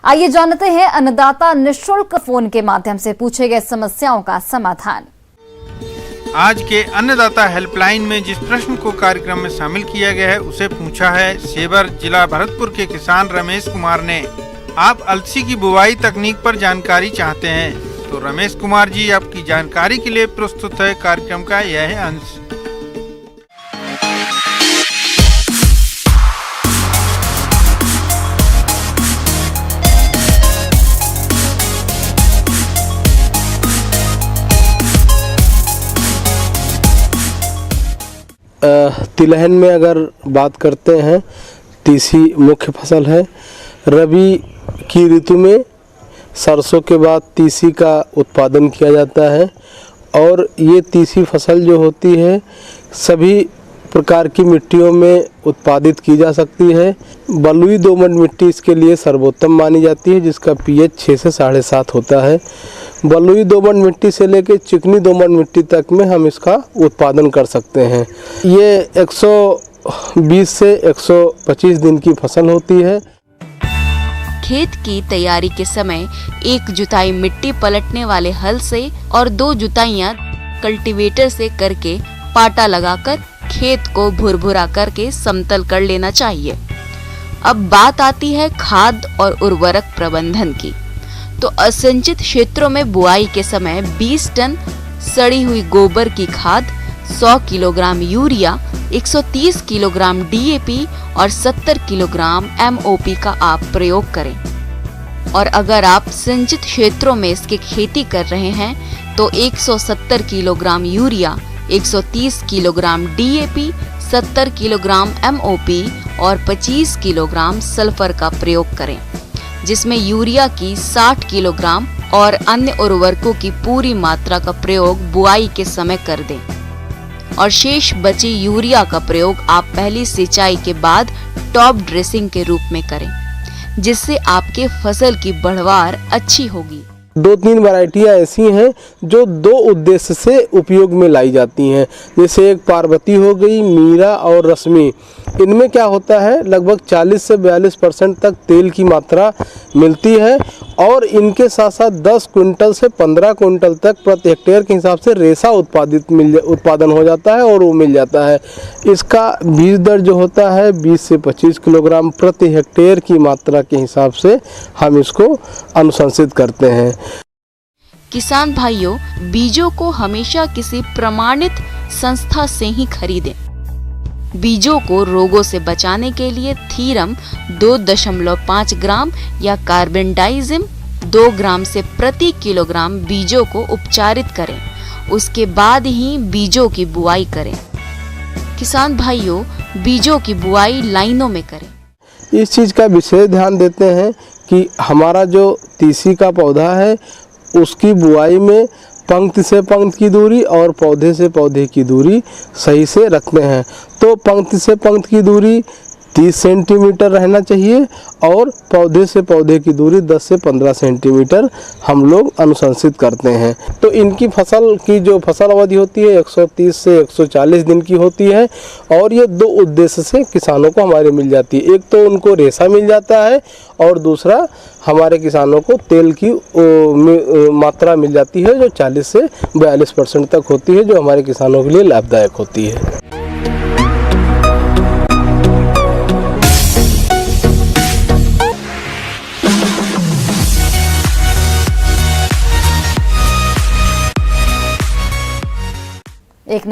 आइए जानते हैं अन्नदाता निःशुल्क फोन के माध्यम से पूछे गए समस्याओं का समाधान। आज के अन्नदाता हेल्पलाइन में जिस प्रश्न को कार्यक्रम में शामिल किया गया है उसे पूछा है सेवर जिला भरतपुर के किसान रमेश कुमार ने। आप अलसी की बुवाई तकनीक पर जानकारी चाहते हैं तो रमेश कुमार जी आपकी जानकारी के लिए प्रस्तुत है कार्यक्रम का यह अंश। तिलहन में अगर बात करते हैं, तीसी मुख्य फसल है। रबी की ऋतु में सरसों के बाद तीसी का उत्पादन किया जाता है और ये तीसी फसल जो होती है सभी प्रकार की मिट्टियों में उत्पादित की जा सकती है। बलुई दोमट मिट्टी इसके लिए सर्वोत्तम मानी जाती है, जिसका पीएच 6 से 7.5 होता है। बलुई दोमट मिट्टी से लेकर चिकनी दोमट मिट्टी तक में हम इसका उत्पादन कर सकते हैं। ये 120 से 125 दिन की फसल होती है। खेत की तैयारी के समय एक जुताई मिट्टी पलटने वाले हल से और 2 जुताइयां कल्टीवेटर से करके पाटा लगाकर खेत को भुरभुरा करके समतल कर लेना चाहिए। अब बात आती है खाद और उर्वरक प्रबंधन की। तो असिंचित क्षेत्रों में बुआई के समय 20 टन सड़ी हुई गोबर की खाद, 100 किलोग्राम यूरिया, 130 किलोग्राम डीएपी और 70 किलोग्राम एमओपी का आप प्रयोग करें। और अगर आप सिंचित क्षेत्रों में इसकी खेती कर रहे हैं तो 170 kilogram urea, 130 kilogram DAP, 70 kilogram MOP और 25 किलोग्राम सल्फर का प्रयोग करें, जिसमें यूरिया की 60 किलोग्राम और अन्य उर्वरकों की पूरी मात्रा का प्रयोग बुआई के समय कर दें। और शेष बची यूरिया का प्रयोग आप पहली सिंचाई के बाद टॉप ड्रेसिंग के रूप में करें, जिससे आपके फसल की बढ़वार अच्छी होगी। 2-3 वैरायटियाँ ऐसी हैं जो 2 उद्देश्य से उपयोग में लाई जाती हैं, जैसे एक पार्वती हो गई, मीरा और रश्मि। इनमें क्या होता है, लगभग 40 से 42% तक तेल की मात्रा मिलती है और इनके साथ साथ 10 क्विंटल से 15 क्विंटल तक प्रति हेक्टेयर के हिसाब से रेशा उत्पादन हो जाता है और वो मिल जाता है। इसका बीज दर जो होता है 20 से 25 किलोग्राम प्रति हेक्टेयर की मात्रा के हिसाब से हम इसको अनुशंसित करते हैं। किसान भाइयों, बीजों को हमेशा किसी प्रमाणित संस्था से ही खरीदें। बीजों को रोगों से बचाने के लिए थीरम 2.5 ग्राम या कार्बेंडाइजिम 2 ग्राम से प्रति किलोग्राम बीजों को उपचारित करें। उसके बाद ही बीजों की बुआई करें। किसान भाइयों, बीजों की बुआई लाइनों में करें। इस चीज़ का विशेष ध्यान देते हैं कि हमारा जो तीसी का पौधा है उसकी बुआई में पंक्ति से पंक्ति की दूरी और पौधे से पौधे की दूरी सही से रखते हैं। तो पंक्ति से पंक्ति की दूरी 30 सेंटीमीटर रहना चाहिए और पौधे से पौधे की दूरी 10 से 15 सेंटीमीटर हम लोग अनुशंसित करते हैं। तो इनकी फसल की जो फसल अवधि होती है 130 से 140 दिन की होती है और ये 2 उद्देश्य से किसानों को हमारे मिल जाती है। एक तो उनको रेशा मिल जाता है और दूसरा हमारे किसानों को तेल की मात्रा मिल जाती है जो 40 से 42% तक होती है, जो हमारे किसानों के लिए लाभदायक होती है। एक